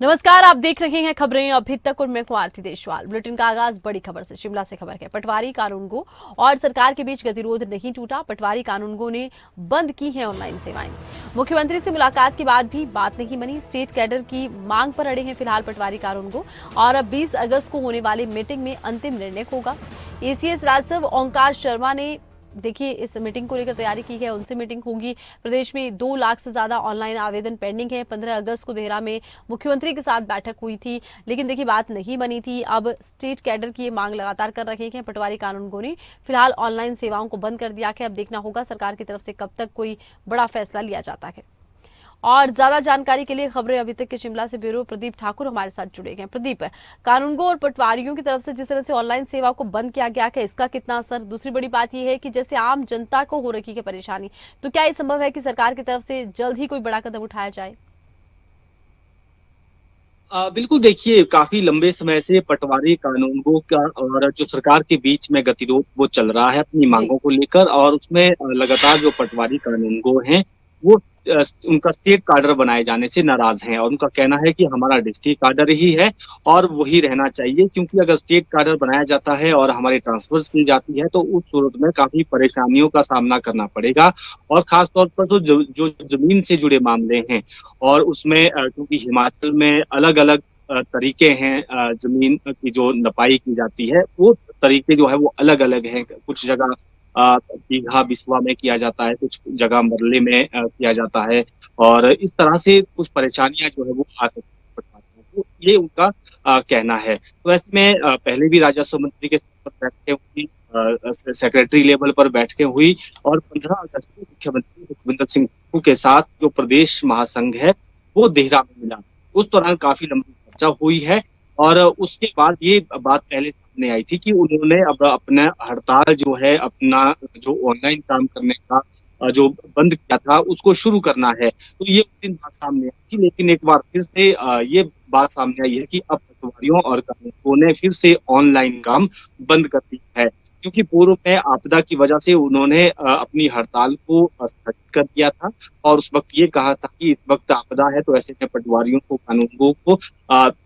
नमस्कार, आप देख रहे हैं खबरें अभी तक और मैं हूं आरती देशवाल। बुलेटिन का आगाज बड़ी खबर से। शिमला से खबर है। पटवारी कानूनगो और सरकार के बीच गतिरोध नहीं टूटा। पटवारी कानूनगो ने बंद की है ऑनलाइन सेवाएं। मुख्यमंत्री से मुलाकात के बाद भी बात नहीं बनी। स्टेट कैडर की मांग पर अड़े हैं फिलहाल पटवारी कानूनगो और अब 20 अगस्त को होने वाली मीटिंग में अंतिम निर्णय होगा। एसीएस राजस्व ओंकार शर्मा ने देखिए इस मीटिंग को लेकर तैयारी की है, उनसे मीटिंग होगी। प्रदेश में 2 लाख से ज्यादा ऑनलाइन आवेदन पेंडिंग है। 15 अगस्त को देहरा में मुख्यमंत्री के साथ बैठक हुई थी, लेकिन देखिए बात नहीं बनी थी। अब स्टेट कैडर की ये मांग लगातार कर रहे हैं पटवारी कानूनगो ने फिलहाल ऑनलाइन सेवाओं को बंद कर दिया है। अब देखना होगा सरकार की तरफ से कब तक कोई बड़ा फैसला लिया जाता है। और ज्यादा जानकारी के लिए खबरें अभी तक के शिमला से ब्यूरो प्रदीप ठाकुर हमारे साथ जुड़े हैं। प्रदीप, कानूनगो और पटवारियों की तरफ से जिस तरह से ऑनलाइन सेवा को बंद किया गया है, इसका कितना असर? दूसरी बड़ी बात यह है कि जैसे आम जनता को हो रखी है परेशानी, तो क्या ये संभव है कि सरकार की तरफ से जल्द ही कोई बड़ा कदम उठाया जाए? बिल्कुल देखिए, काफी लंबे समय से पटवारी कानूनगो का और जो सरकार के बीच में गतिरोध वो चल रहा है अपनी जी। मांगों को लेकर। और उसमें लगातार जो पटवारी कानूनगो हैं वो उनका स्टेट कार्डर बनाए जाने से नाराज हैं और उनका कहना है कि हमारा डिस्ट्रिक्ट कार्डर ही है और वही रहना चाहिए, क्योंकि अगर स्टेट कार्डर बनाया जाता है और हमारी ट्रांसफर की जाती है तो उस सूरत में काफी परेशानियों का सामना करना पड़ेगा। और खास तौर पर जो जमीन से जुड़े मामले हैं और उसमें क्योंकि हिमाचल में अलग अलग तरीके हैं, जमीन की जो नपाई की जाती है वो तरीके जो है वो अलग अलग हैं। कुछ जगह बीघा बिस्वा में किया जाता है, कुछ जगह मरले में किया जाता है और इस तरह से कुछ परेशानियां जो है वो आ सकती हैं। तो ये उनका कहना है। तो ऐसे में पहले भी राजस्व मंत्री के साथ बैठकें हुई, सेक्रेटरी लेवल पर बैठकें हुई और 15 अगस्त को मुख्यमंत्री सुखविंदर सिंह सुक्खू के साथ जो प्रदेश महासंघ है वो देहरा में मिला। उस दौरान काफी लंबी चर्चा हुई है और उसके बाद ये बात पहले सामने आई थी कि उन्होंने अब अपना हड़ताल जो है, अपना जो ऑनलाइन काम करने का जो बंद किया था उसको शुरू करना है। तो ये उस दिन बात सामने आई थी, लेकिन एक बार फिर से ये बात सामने आई है कि अब पटवारियों और कार्मिकों ने फिर से ऑनलाइन काम बंद कर दिया है, क्योंकि पूर्व में आपदा की वजह से उन्होंने अपनी हड़ताल को स्थगित कर दिया था और उस वक्त ये कहा था कि इस वक्त आपदा है तो ऐसे में पटवारियों को, कानूनगो को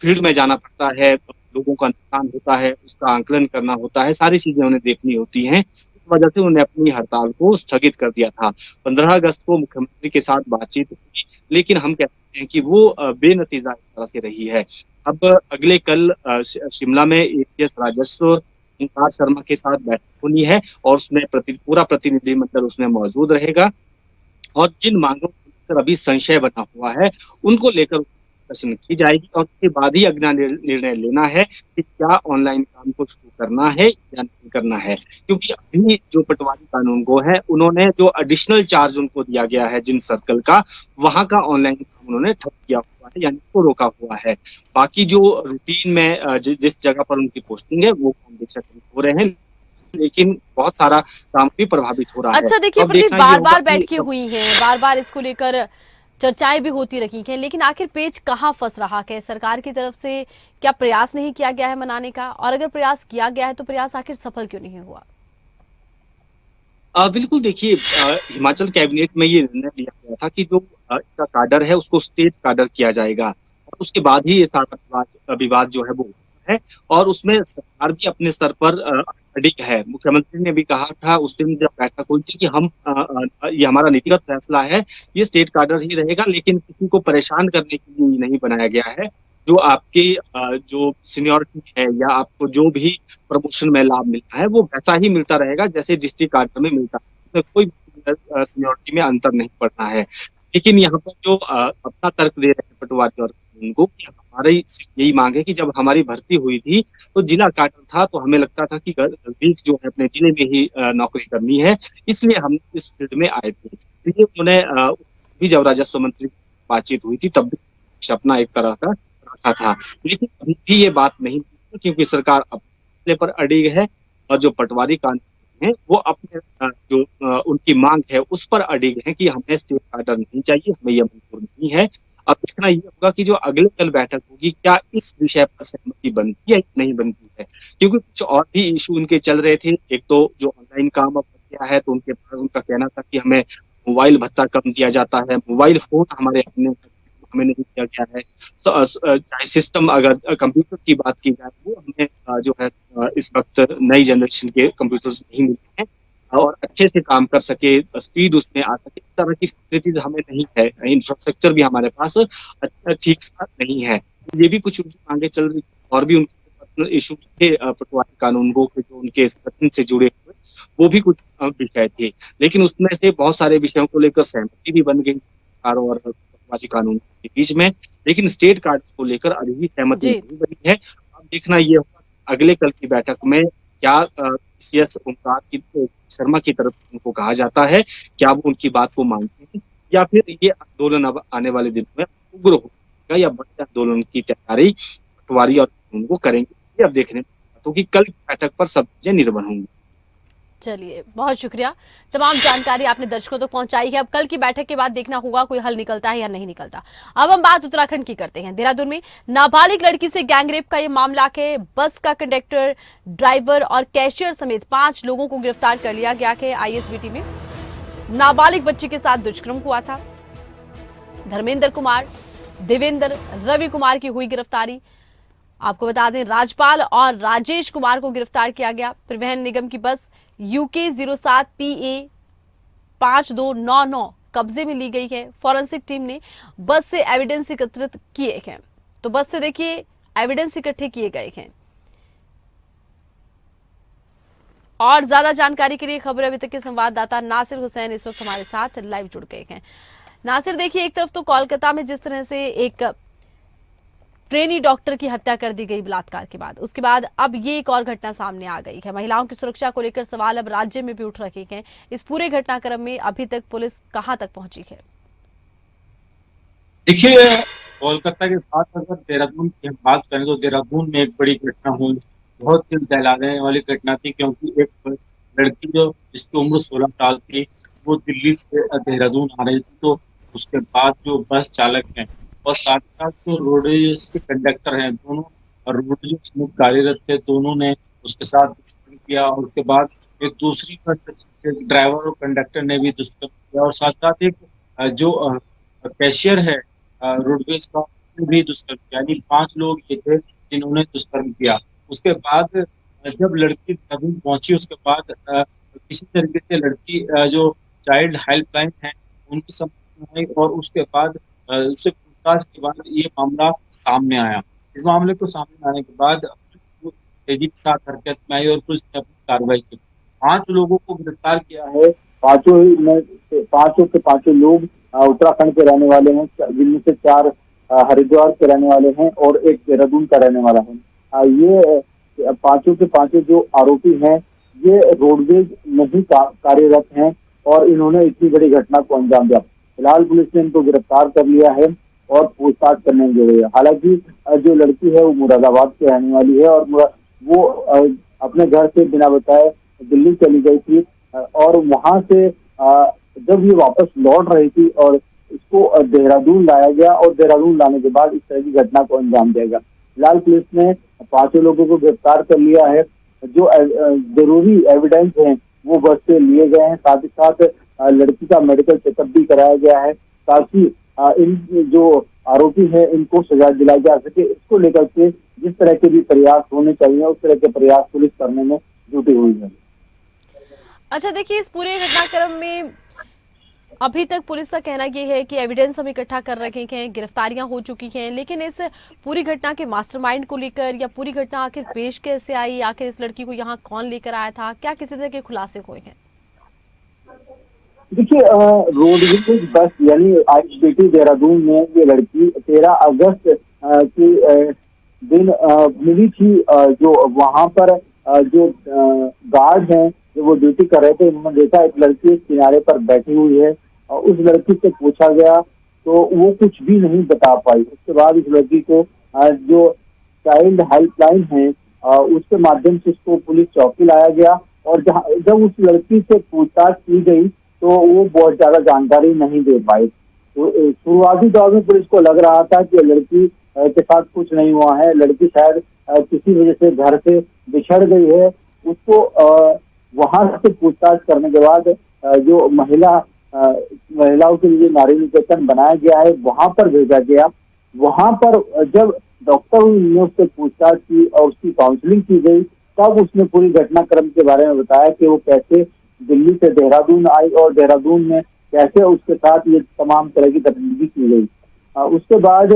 फील्ड में जाना पड़ता है, लोगों का नुकसान होता है, उसका आंकलन करना होता है, सारी चीजें उन्हें देखनी होती हैं। इस वजह से उन्होंने अपनी हड़ताल को स्थगित कर दिया था। 15 अगस्त को मुख्यमंत्री के साथ बातचीत हुई, लेकिन हम कहते हैं कि वो बेनतीजा एक तरह से रही है। अब अगले कल शिमला में एसीएस राजस्व ओंकार शर्मा के साथ बैठक होनी है और उसमें पूरा प्रतिनिधिमंडल उसमें मौजूद रहेगा और जिन मांगों को लेकर अभी संशय बना हुआ है उनको लेकर प्रश्न की जाएगी और उसके बाद ही अगला निर्णय लेना है कि क्या ऑनलाइन काम को शुरू करना है या नहीं करना है। क्योंकि अभी जो पटवारी कानूनगो है उन्होंने जो एडिशनल चार्ज उनको दिया गया है जिन सर्कल का, वहां का ऑनलाइन काम उन्होंने ठप किया हुआ है, यानी उसको रोका हुआ है। बाकी जो रूटीन में जिस जगह पर उनकी पोस्टिंग है वो काम बेशक हो रहे हैं, लेकिन बहुत सारा काम भी प्रभावित हो रहा है। अच्छा, तो देखिए अब प्रदीप, देखना ये बार होगा बार कि बैठकें हुई हैं, बार बार इसको लेकर चर्चाएं भी होती रही हैं, लेकिन आखिर पेच कहाँ फंस रहा है? सरकार की तरफ से क्या प्रयास नहीं किया गया है मनाने का? और अगर प्रयास किया गया है तो प्रयास आखिर सफल क्यों नहीं हुआ? बिल्कुल देखिए, हिमाचल कैबिनेट में ये निर्णय लिया गया था कि जो इसका काडर है उसको स्टेट काडर किया जाएगा और उसके बाद ही ये सारा विवाद जो है वो है। और उसमें सरकार भी अपने स्तर पर अडिग है। मुख्यमंत्री ने भी कहा था उस दिन जब बैठक हुई थी कि हम ये हमारा नीतिगत फैसला है, ये स्टेट काडर ही रहेगा, लेकिन किसी को परेशान करने के लिए नहीं बनाया गया है। जो आपकी जो सीनियोरिटी है या आपको जो भी प्रमोशन में लाभ मिलता है वो वैसा ही मिलता रहेगा जैसे डिस्ट्रिक्ट कार्डर में मिलता है। कोई सीनियोरिटी में अंतर नहीं पड़ता है। लेकिन यहाँ पर जो अपना तर्क दे रहे हैं पटवारी और उनको कि हमारी सिर्फ यही मांग है कि जब हमारी भर्ती हुई थी तो जिला कार्डर था तो हमें लगता था कि नजदीक जो है अपने जिले में ही नौकरी करनी है, इसलिए हम इस फील्ड में आए थे। इसलिए उन्होंने भी जब राजस्व मंत्री की बातचीत हुई थी तब भी अपना एक तरह का रखा था, लेकिन अभी भी ये बात नहीं, क्योंकि सरकार फैसले पर अड़िग है और जो पटवारी कानून है वो अपने जो उनकी मांग है उस पर अड़िग है कि हमें स्टेट कार्डर नहीं चाहिए, हमें यह मंजूर नहीं है। अब देखना ये होगा कि जो अगले कल बैठक होगी क्या इस विषय पर सहमति बनती है या नहीं बनती है, क्योंकि कुछ और भी इशू उनके चल रहे थे। एक तो जो ऑनलाइन काम अब हो गया है तो उनका कहना था कि हमें मोबाइल भत्ता कम दिया जाता है, मोबाइल फोन हमारे अपने हमें नहीं दिया गया है। चाहे सिस्टम, अगर कंप्यूटर की बात की जाए, वो हमें जो है इस वक्त नई जनरेशन के कंप्यूटर्स नहीं मिलते हैं और अच्छे से काम कर सके, स्पीड उसमें आ सके, इस तरह की फैसिलिटीज हमें नहीं है। इंफ्रास्ट्रक्चर भी हमारे पास अच्छा ठीक सा नहीं है। ये भी कुछ उनकी मांगे चल रही, और भी उनके पर्सनल इश्यूज थे पटवारी कानूनगो के, जो उनके संगठन से जुड़े हुए, वो भी कुछ विषय थे। लेकिन उसमें से बहुत सारे विषयों को लेकर सहमति भी बन गई सरकार और पटवारी कानून के बीच में, लेकिन स्टेट कार्ड को लेकर अभी भी सहमति जी। नहीं बनी है। अब देखना ये होगा अगले कल की बैठक में क्या सीएस ओमकार की शर्मा की तरफ से उनको कहा जाता है, क्या वो उनकी बात को मानते हैं, या फिर ये आंदोलन अब आने वाले दिनों में उग्र होगा, या बड़े आंदोलन की तैयारी पटवारी और कानून को करेंगे। ये अब देखने तो कि कल की बैठक पर सब चीजें निर्भर होंगी। चलिए, बहुत शुक्रिया। तमाम जानकारी आपने दर्शकों तक पहुंचाई है। अब कल की बैठक के बाद देखना होगा कोई हल निकलता है या नहीं निकलता। अब हम बात उत्तराखंड की करते हैं। देहरादून में नाबालिग लड़की से गैंगरेप का ये मामला है। बस का कंडक्टर, ड्राइवर और कैशियर समेत 5 लोगों को गिरफ्तार कर लिया गया है। आईएसबीटी में नाबालिग बच्ची के साथ दुष्कर्म हुआ था। धर्मेंद्र कुमार, देवेंद्र, रवि कुमार की हुई गिरफ्तारी। आपको बता दें, राजपाल और राजेश कुमार को गिरफ्तार किया गया। परिवहन निगम की बस UK 07 PA 5299 कब्जे में ली गई है। फॉरेंसिक टीम ने बस से एविडेंस एकत्रित किए हैं। तो बस से देखिए एविडेंस इकट्ठे किए गए हैं। और ज्यादा जानकारी के लिए खबर अभी तक के संवाददाता नासिर हुसैन इस वक्त हमारे साथ लाइव जुड़ गए हैं। नासिर, देखिए, एक तरफ तो कोलकाता में जिस तरह से एक ट्रेनी डॉक्टर की हत्या कर दी गई बलात्कार के बाद, उसके बाद अब ये एक और घटना सामने आ गई है। महिलाओं की सुरक्षा को लेकर सवाल अब राज्य में भी उठ रहे हैं। इस पूरे घटनाक्रम में अभी तक पुलिस कहां तक पहुंची है? देखिए, कोलकाता के साथ अगर देहरादून की हम बात करें तो देहरादून में एक बड़ी घटना हुई, बहुत दिल दहलाने वाली घटना थी, क्योंकि एक लड़की जो जिसकी उम्र 16 साल थी, वो दिल्ली से देहरादून आ रही थी। तो उसके बाद जो बस चालक हैं और साथ ही साथ जो रोडवेज के कंडक्टर हैं, दोनों रोडवेज में कार्यरत थे, दोनों ने उसके साथ दुष्कर्म किया। और उसके बाद एक दूसरी बस के ड्राइवर और कंडक्टर ने भी दुष्कर्म किया, और साथ साथ एक जो कैशियर है रोडवेज का, उसने भी दुष्कर्म किया। यानी 5 लोग ये थे जिन्होंने दुष्कर्म किया। उसके बाद जब लड़की देहरादून पहुंची, उसके बाद किसी तरीके से लड़की जो चाइल्ड हेल्पलाइन है उनकी समझ में आई, और उसके बाद उससे पूछताछ के बाद ये मामला सामने आया। इस मामले को सामने आने के बाद पुलिस तेजी के साथ हरकत में आई और पुलिस ने अपनी कार्रवाई की। 5 लोगों को गिरफ्तार किया है। पांचों के पांचों लोग उत्तराखंड के रहने वाले हैं, जिनमें से 4 हरिद्वार के रहने वाले हैं और एक देहरादून का रहने वाला है। ये पांचों के पांचों जो आरोपी हैं, ये रोडवेज में ही कार्यरत हैं और इन्होंने इतनी बड़ी घटना को अंजाम दिया। फिलहाल पुलिस ने इनको गिरफ्तार कर लिया है और पूछताछ करने में जुड़ी है। हालांकि जो लड़की है वो मुरादाबाद की रहने वाली है और वो अपने घर से बिना बताए दिल्ली चली गई थी, और वहां से जब ये वापस लौट रही थी और इसको देहरादून लाया गया, और देहरादून लाने के बाद इस तरह की घटना को अंजाम दिया गया। फिलहाल पुलिस ने 5 लोगों को गिरफ्तार कर लिया है। जो जरूरी एविडेंस हैं वो बस से लिए गए हैं। साथ ही साथ लड़की का मेडिकल चेकअप भी कराया गया है, ताकि इन जो आरोपी हैं इनको सजा दिलाई जा सके। इसको लेकर के जिस तरह के भी प्रयास होने चाहिए, उस तरह के प्रयास पुलिस करने में जुटी हुई है। अच्छा, देखिए, इस पूरे घटनाक्रम में अभी तक पुलिस का कहना यह है कि एविडेंस हम इकट्ठा कर रखे हैं, गिरफ्तारियां हो चुकी हैं, लेकिन इस पूरी घटना के मास्टरमाइंड को लेकर या पूरी घटना आखिर पेश कैसे आई, आखिर इस लड़की को यहाँ कौन लेकर आया था, क्या किसी तरह के खुलासे हुए हैं? देखिए, रोडवेज बस यानी आईएसबीटी देहरादून में ये लड़की 13 अगस्त के दिन मिली थी। जो वहां पर जो गार्ड हैं, जो वो ड्यूटी कर रहे थे, उन्होंने देखा एक लड़की किनारे पर बैठी हुई है। उस लड़की से पूछा गया तो वो कुछ भी नहीं बता पाई। उसके बाद इस लड़की को जो चाइल्ड हेल्पलाइन है उसके माध्यम से उसको पुलिस चौकी लाया गया, और जब उस लड़की से पूछताछ की गई तो वो बहुत ज्यादा जानकारी नहीं दे पाई। तो शुरुआती दौर में पुलिस को लग रहा था कि लड़की के साथ कुछ नहीं हुआ है, लड़की शायद किसी वजह से घर से बिछड़ गई है। उसको वहां से पूछताछ करने के बाद जो महिला महिलाओं के लिए नारी निकेतन बनाया गया है, वहां पर भेजा गया। वहां पर जब डॉक्टर ने उससे पूछताछ की और उसकी काउंसलिंग की गई, तब उसने पूरी घटनाक्रम के बारे में बताया कि वो कैसे दिल्ली से देहरादून आई और देहरादून में कैसे उसके साथ ये तमाम तरह की गतिविधि की गई। उसके बाद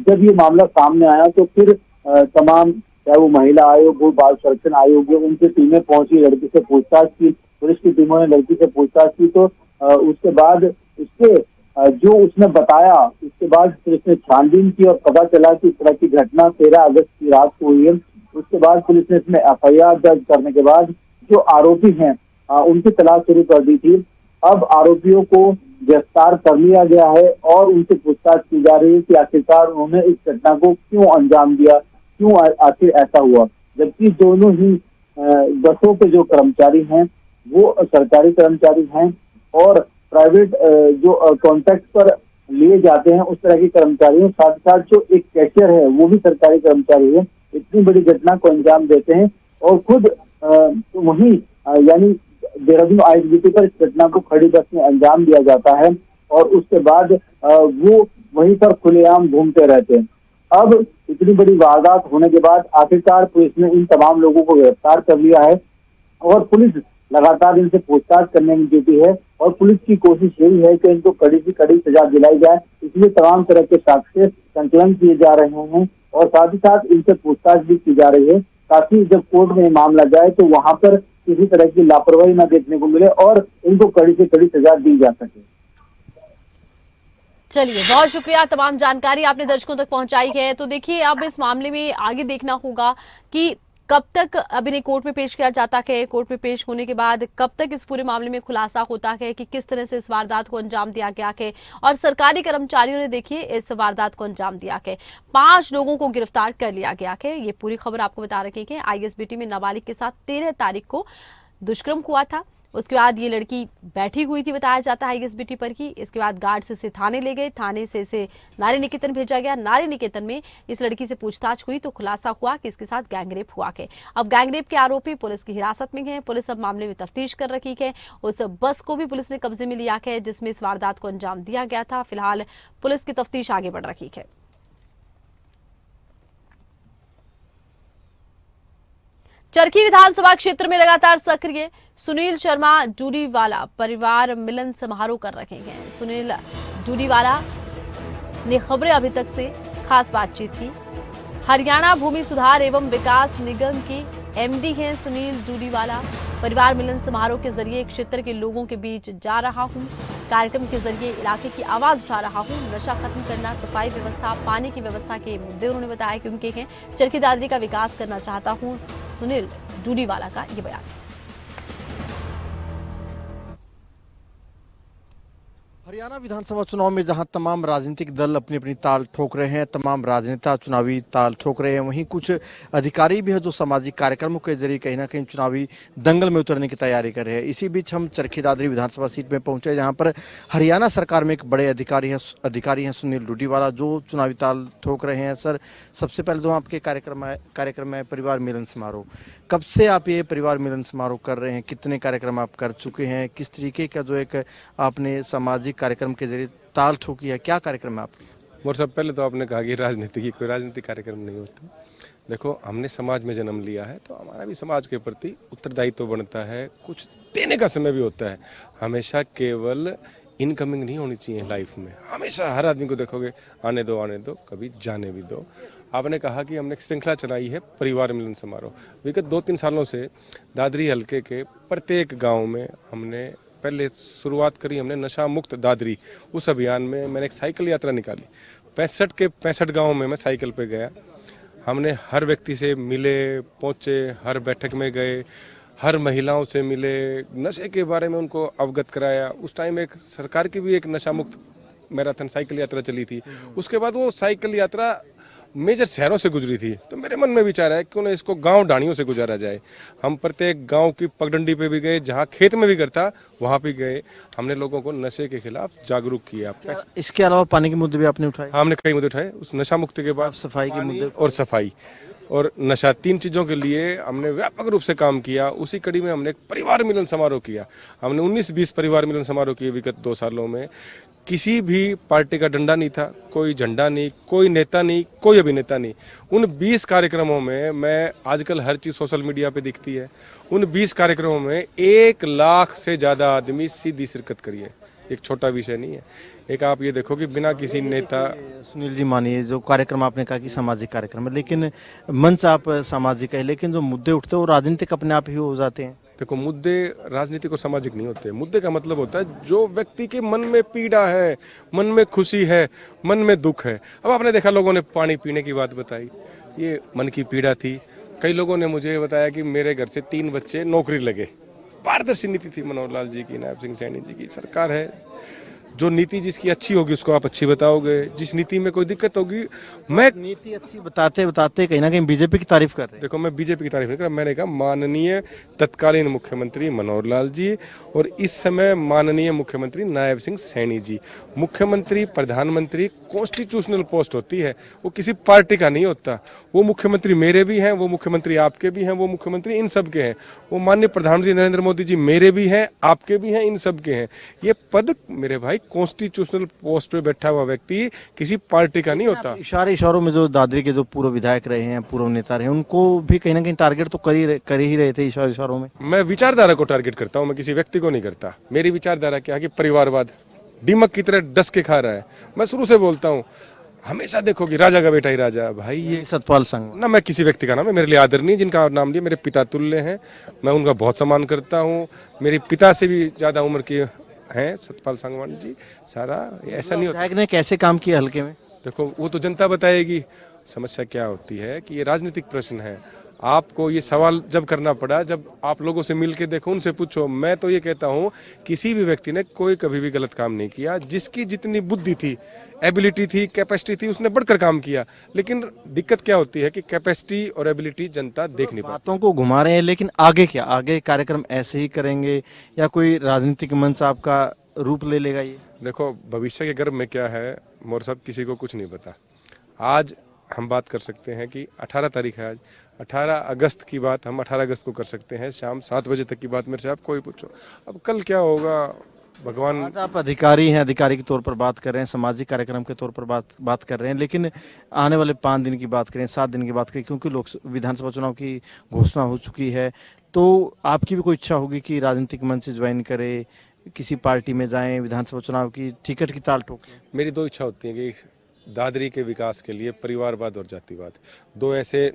जब ये मामला सामने आया तो फिर तमाम, चाहे वो महिला आयोग हो, बाल संरक्षण आयोग हो, उनकी टीमें पहुंची, लड़की से पूछताछ की, पुलिस की टीमों ने लड़की से पूछताछ की। तो उसके बाद उसके जो उसने बताया, उसके बाद पुलिस ने छानबीन की और पता चला कि इस तरह की घटना 13 अगस्त की रात को हुई है। उसके बाद पुलिस ने इसमें FIR दर्ज करने के बाद जो आरोपी हैं उनकी तलाश शुरू कर दी थी। अब आरोपियों को गिरफ्तार कर लिया गया है और उनसे पूछताछ की जा रही है कि आखिरकार उन्होंने इस घटना को क्यों अंजाम दिया, क्यों आखिर ऐसा हुआ। जबकि दोनों ही बसों के जो कर्मचारी हैं वो सरकारी कर्मचारी हैं और प्राइवेट जो कॉन्ट्रैक्ट पर लिए जाते हैं उस तरह के कर्मचारी हैं। साथ साथ जो एक कैशियर है वो भी सरकारी कर्मचारी है। इतनी बड़ी घटना को अंजाम देते हैं और खुद वही यानी देहरादून ISBT पर इस घटना को खड़ी बस में अंजाम दिया जाता है और उसके बाद वो वहीं पर खुलेआम घूमते रहते हैं। अब इतनी बड़ी वारदात होने के बाद आखिरकार पुलिस ने इन तमाम लोगों को गिरफ्तार कर लिया है और पुलिस लगातार इनसे पूछताछ करने में जुटी है और पुलिस की कोशिश यही है कि इनको कड़ी से कड़ी सजा दिलाई जाए। इसलिए तमाम तरह के साक्ष्य संकलन किए जा रहे हैं और साथ ही साथ इनसे पूछताछ भी की जा रही है ताकि जब कोर्ट में मामला जाए तो वहां पर किसी तरह की लापरवाही न देखने को मिले और इनको कड़ी से कड़ी सजा दी जा सके। चलिए, बहुत शुक्रिया, तमाम जानकारी आपने दर्शकों तक पहुंचाई है। तो देखिए, अब इस मामले में आगे देखना होगा कि कब तक अब इन्हें कोर्ट में पेश किया जाता है, कोर्ट में पेश होने के बाद कब तक इस पूरे मामले में खुलासा होता है कि किस तरह से इस वारदात को अंजाम दिया गया है और सरकारी कर्मचारियों ने देखिए इस वारदात को अंजाम दिया है। 5 लोगों को गिरफ्तार कर लिया गया है। ये पूरी खबर आपको बता रखी है। ISBT में नाबालिग के साथ 13 तारीख को दुष्कर्म हुआ था। उसके बाद ये लड़की बैठी हुई थी, बताया जाता है ISBT पर की। इसके बाद गार्ड से इसे थाने ले गए, थाने से इसे नारी निकेतन भेजा गया। नारी निकेतन में इस लड़की से पूछताछ हुई तो खुलासा हुआ कि इसके साथ गैंगरेप हुआ है। अब गैंगरेप के आरोपी पुलिस की हिरासत में हैं। पुलिस अब मामले में तफ्तीश कर रही है। उस बस को भी पुलिस ने कब्जे में लिया है जिसमें इस वारदात को अंजाम दिया गया था। फिलहाल पुलिस की तफ्तीश आगे बढ़ रही है। चरखी विधानसभा क्षेत्र में लगातार सक्रिय सुनील शर्मा डूडीवाला परिवार मिलन समारोह कर रहे हैं। सुनील डूडीवाला ने खबरें अभी तक से खास बातचीत की। हरियाणा भूमि सुधार एवं विकास निगम की MD हैं सुनील डूडीवाला। परिवार मिलन समारोह के जरिए क्षेत्र के लोगों के बीच जा रहा हूं। कार्यक्रम के जरिए इलाके की आवाज उठा रहा हूं। नशा खत्म करना, सफाई व्यवस्था, पानी की व्यवस्था के मुद्दे उन्होंने बताया कि उनके हैं। चरखी दादरी का विकास करना चाहता हूं, सुनील डूडीवाला का ये बयान। हरियाणा विधानसभा चुनाव में जहां तमाम राजनीतिक दल अपनी अपनी ताल ठोक रहे हैं, तमाम राजनेता चुनावी ताल ठोक रहे हैं, वहीं कुछ अधिकारी भी है जो सामाजिक कार्यक्रमों के जरिए कहीं ना कहीं चुनावी दंगल में उतरने की तैयारी कर रहे हैं। इसी बीच हम चरखी दादरी विधानसभा सीट में पहुंचे जहां पर हरियाणा सरकार में एक बड़े अधिकारी हैं सुनील डूडीवाला जो चुनावी ताल ठोक रहे हैं। सर, सबसे पहले तो आपके कार्यक्रम में परिवार मिलन समारोह, कब से आप ये परिवार मिलन समारोह कर रहे हैं? कितने कार्यक्रम आप कर चुके हैं? किस तरीके का जो एक आपने सामाजिक कार्यक्रम के जरिए ताल ठोकी है, क्या कार्यक्रम है आपके? और सब पहले तो आपने कहा कि कोई राजनीतिक कार्यक्रम नहीं होता। देखो, हमने समाज में जन्म लिया है तो हमारा भी समाज के प्रति उत्तरदायित्व बनता है। कुछ देने का समय भी होता है। हमेशा केवल इनकमिंग नहीं होनी चाहिए लाइफ में। हमेशा हर आदमी को देखोगे आने दो, कभी जाने भी दो। आपने कहा कि हमने एक श्रृंखला चलाई है परिवार मिलन समारोह। विगत 2-3 सालों से दादरी हलके के प्रत्येक गाँव में हमने पहले शुरुआत करी, हमने नशा मुक्त दादरी। उस अभियान में मैंने एक साइकिल यात्रा निकाली। 65 के 65 गाँव में मैं साइकिल पे गया। हमने हर व्यक्ति से मिले, पहुँचे, हर बैठक में गए, हर महिलाओं से मिले, नशे के बारे में उनको अवगत कराया। उस टाइम एक सरकार की भी एक नशा मुक्त मैराथन साइकिल यात्रा चली थी। उसके बाद वो साइकिल यात्रा मेजर शहरों से गुजरी थी। तो मेरे मन में विचार है क्यों ना इसको गांव ढाणियों से गुजारा जाए। हम प्रत्येक गांव की पगडंडी पे भी गए, जहां खेत में भी करता वहां भी गए। हमने लोगों को नशे के खिलाफ जागरूक किया। इसके अलावा पानी के मुद्दे भी आपने उठाए? हमने कई मुद्दे उठाए उस नशा मुक्ति के बाद। सफाई के मुद्दे और सफाई और नशा, 3 चीज़ों के लिए हमने व्यापक रूप से काम किया। उसी कड़ी में हमने एक परिवार मिलन समारोह किया। हमने 19-20 परिवार मिलन समारोह किए विगत 2 सालों में। किसी भी पार्टी का डंडा नहीं था, कोई झंडा नहीं, कोई नेता नहीं, कोई अभिनेता नहीं। उन 20 कार्यक्रमों में, मैं आजकल हर चीज़ सोशल मीडिया पे दिखती है, उन 20 कार्यक्रमों में 1 लाख से ज़्यादा आदमी सीधी शिरकत करिए। एक छोटा विषय नहीं है। एक आप ये देखो कि बिना किसी नेता, सुनील जी मानिए जो कार्यक्रम आपने कहा कि सामाजिक कार्यक्रम है, लेकिन मंच आप सामाजिक है, लेकिन जो मुद्दे उठते हैं वो राजनीतिक अपने आप ही हो जाते हैं। देखो मुद्दे राजनीतिक और सामाजिक नहीं होते। मुद्दे का मतलब होता है जो व्यक्ति के मन में पीड़ा है, मन में खुशी है, मन में दुख है। अब आपने देखा लोगों ने पानी पीने की बात बताई, ये मन की पीड़ा थी। कई लोगों ने मुझे बताया कि मेरे घर से 3 बच्चे नौकरी लगे। पारदर्शी नीति थी मनोहर लाल जी की, नायब सिंह सैनी जी की सरकार है। जो नीति जिसकी अच्छी होगी उसको आप अच्छी बताओगे, जिस नीति में कोई दिक्कत होगी। मैं नीति अच्छी बताते बताते कहीं ना कहीं बीजेपी की तारीफ कर रहे हैं। देखो मैं बीजेपी की तारीफ नहीं कर रहा, मैंने कहा माननीय तत्कालीन मुख्यमंत्री मनोहर लाल जी और इस समय माननीय मुख्यमंत्री नायब सिंह सैनी जी। मुख्यमंत्री, प्रधानमंत्री कॉन्स्टिट्यूशनल पोस्ट होती है, वो किसी पार्टी का नहीं होता। वो मुख्यमंत्री मेरे भी हैं, वो मुख्यमंत्री आपके भी हैं, वो मुख्यमंत्री इन सब के हैं। वो माननीय प्रधानमंत्री नरेंद्र मोदी जी मेरे भी हैं, आपके भी हैं, इन सब के हैं। ये पद मेरे भाई कॉन्स्टिट्यूशनल पोस्ट पे बैठा हुआ व्यक्ति किसी पार्टी का नहीं होता। इशारों में जो दादरी के जो पूर्व विधायक रहे हैं, पूर्व नेता रहे हैं, उनको भी कहीं ना कहीं टारगेट तो कर ही रहे थे इशारों में। मैं विचारधारा को टारगेट करता हूं, मैं किसी व्यक्ति को नहीं करता। मेरी विचारधारा क्या है कि परिवारवाद दीमक की तरह डस के खा रहा है। मैं शुरू से बोलता हूं, हमेशा देखो कि राजा का बेटा ही राजा। भाई ये सतपाल संघ ना, मैं किसी व्यक्ति का नाम है मेरे लिए आदर नहीं, जिनका नाम लिया मेरे पिता तुल्य हैं, मैं उनका बहुत सम्मान करता हूँ। मेरे पिता से भी ज्यादा उम्र के हैं सतपाल संगवान जी। सारा ऐसा नहीं होता। विधायक ने कैसे काम किया हल्के में? देखो वो तो जनता बताएगी। समस्या क्या होती है कि ये राजनीतिक प्रश्न है। आपको ये सवाल जब करना पड़ा, जब आप लोगों से मिल के देखो, उनसे पूछो। मैं तो ये कहता हूँ किसी भी व्यक्ति ने कोई कभी भी गलत काम नहीं किया। जिसकी जितनी बुद्धि थी, एबिलिटी थी, कैपेसिटी थी, उसने बढ़कर काम किया। लेकिन दिक्कत क्या होती है कि कैपेसिटी और एबिलिटी जनता देख नहीं पाती। बातों को घुमा रहे हैं, लेकिन आगे क्या? आगे कार्यक्रम ऐसे ही करेंगे या कोई राजनीतिक मंच आपका रूप ले लेगा? ये देखो भविष्य के गर्भ में क्या है मोर साहब, किसी को कुछ नहीं पता। आज हम बात कर सकते हैं कि 18 तारीख है, आज 18 अगस्त की बात हम 18 अगस्त को कर सकते हैं। शाम 7 बजे तक की बात मेरे से आप कोई पूछो। अब कल क्या होगा भगवान। आज आप अधिकारी हैं, अधिकारी के तौर पर बात कर रहे हैं, सामाजिक कार्यक्रम के तौर पर बात कर रहे हैं, लेकिन आने वाले 5 दिन की बात करें, 7 दिन की बात करें, क्योंकि विधानसभा चुनाव की घोषणा हो चुकी है, तो आपकी भी कोई इच्छा होगी कि राजनीतिक मंच से ज्वाइन करे, किसी पार्टी में जाएं, विधानसभा चुनाव की टिकट की ताल ठोकें? मेरी 2 इच्छा होती है कि दादरी के विकास के लिए परिवारवाद और जातिवाद, 2 ऐसे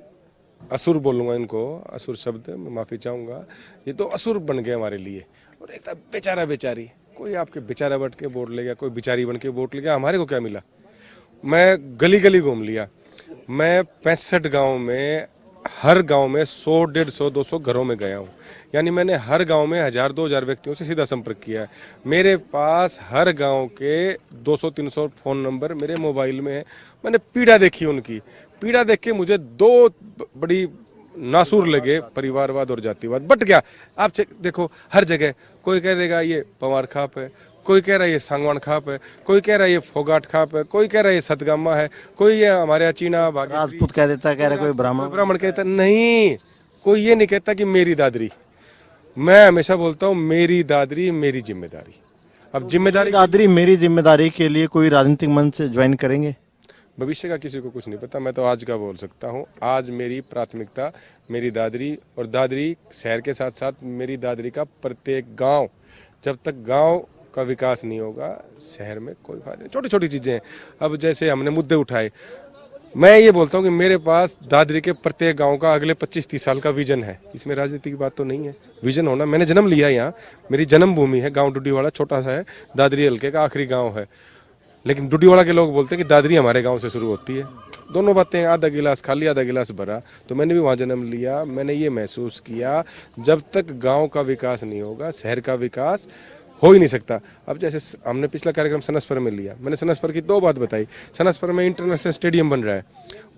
असुर, बोलूँगा इनको असुर शब्द, मैं माफ़ी चाहूँगा, ये 2 असुर बन गए हमारे लिए। और एक था बेचारा बेचारी, कोई आपके बेचारा बन के वोट ले गया, कोई बेचारी बन के वोट ले गया, हमारे को क्या मिला? मैं गली गली घूम लिया। मैं 65 गाँव में, हर गांव में 100, 150, 200 घरों में गया हूं। यानी मैंने हर गांव में 1000, 2000 व्यक्तियों से सीधा संपर्क किया है। मेरे पास हर गांव के 200-300 फोन नंबर मेरे मोबाइल में है। मैंने पीड़ा देखी, उनकी पीड़ा देख के मुझे 2 बड़ी नासूर लगे, परिवारवाद और जातिवाद। बट क्या आप देखो हर जगह कोई कह देगा ये पवार खाप है, कोई कह रहा है ये सांगवान खाप है, कोई कह रहा है ये फोगाट खाप है, कोई कह रहा है ये सतगामा है, कोई ये हमारे अचीना राजपूत कह देता है, कह रहा है कोई ब्राह्मण कहता नहीं। कोई ये नहीं कहता कि मेरी दादरी। मैं हमेशा बोलता हूँ मेरी दादरी मेरी जिम्मेदारी। अब जिम्मेदारी, दादरी मेरी जिम्मेदारी के लिए कोई राजनीतिक मंच से ज्वाइन करेंगे? भविष्य का किसी को कुछ नहीं पता, मैं तो आज का बोल सकता हूँ। आज मेरी प्राथमिकता मेरी दादरी, और दादरी शहर के साथ साथ मेरी दादरी का प्रत्येक गांव। जब तक गांव का विकास नहीं होगा शहर में कोई फायदा नहीं। छोटी छोटी चीजें हैं। अब जैसे हमने मुद्दे उठाए, मैं ये बोलता हूँ कि मेरे पास दादरी के प्रत्येक गांव का अगले 25-30 साल का विजन है। इसमें राजनीति की बात तो नहीं है। विजन होना, मैंने जन्म लिया यहाँ, मेरी जन्मभूमि है, गाँव डुडीवाड़ा छोटा सा है, दादरी हल्के का आखिरी गाँव है। लेकिन डुडीवाड़ा के लोग बोलते हैं कि दादरी हमारे गांव से शुरू होती है। दोनों बातें, आधा गिलास खाली आधा गिलास भरा। तो मैंने भी वहाँ जन्म लिया। मैंने ये महसूस किया जब तक गांव का विकास नहीं होगा शहर का विकास हो ही नहीं सकता। अब जैसे हमने पिछला कार्यक्रम सनस्पर में लिया, मैंने सनस्पर की 2 बात बताई। सनस्पर में इंटरनेशनल स्टेडियम बन रहा है,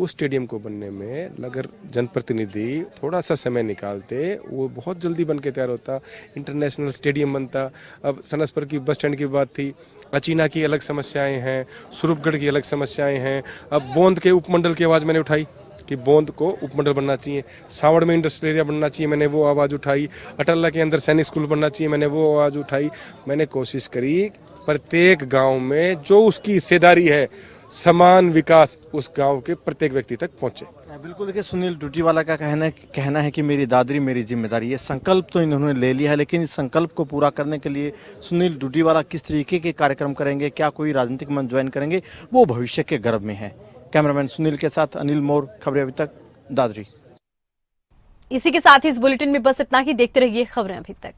उस स्टेडियम को बनने में अगर जनप्रतिनिधि थोड़ा सा समय निकालते, वो बहुत जल्दी बन के तैयार होता, इंटरनेशनल स्टेडियम बनता। अब सनस्पर की बस स्टैंड की बात थी, अचीना की अलग समस्याएं हैं, स्वरूपगढ़ की अलग समस्याएं हैं। अब बोंद के उपमंडल की आवाज़ मैंने उठाई कि बोंद को उपमंडल बनना चाहिए, सावड़ में इंडस्ट्रियल एरिया बनना चाहिए, मैंने वो आवाज़ उठाई। अटल्ला के अंदर सैनिक स्कूल बनना चाहिए, मैंने वो आवाज़ उठाई। मैंने कोशिश करी प्रत्येक गांव में जो उसकी हिस्सेदारी है समान विकास उस गांव के प्रत्येक व्यक्ति तक पहुंचे। बिल्कुल, देखिए सुनील डूटीवाला का कहना है कि मेरी दादरी मेरी जिम्मेदारी है। संकल्प तो इन्होंने ले लिया है, लेकिन इस संकल्प को पूरा करने के लिए सुनील डूटीवाला किस तरीके के कार्यक्रम करेंगे, क्या कोई राजनीतिक मंच ज्वाइन करेंगे, वो भविष्य के गर्भ में है। कैमरामैन सुनील के साथ अनिल मोर, खबरें अभी तक, दादरी। इसी के साथ ही इस बुलेटिन में बस इतना ही। देखते रहिए खबरें अभी तक।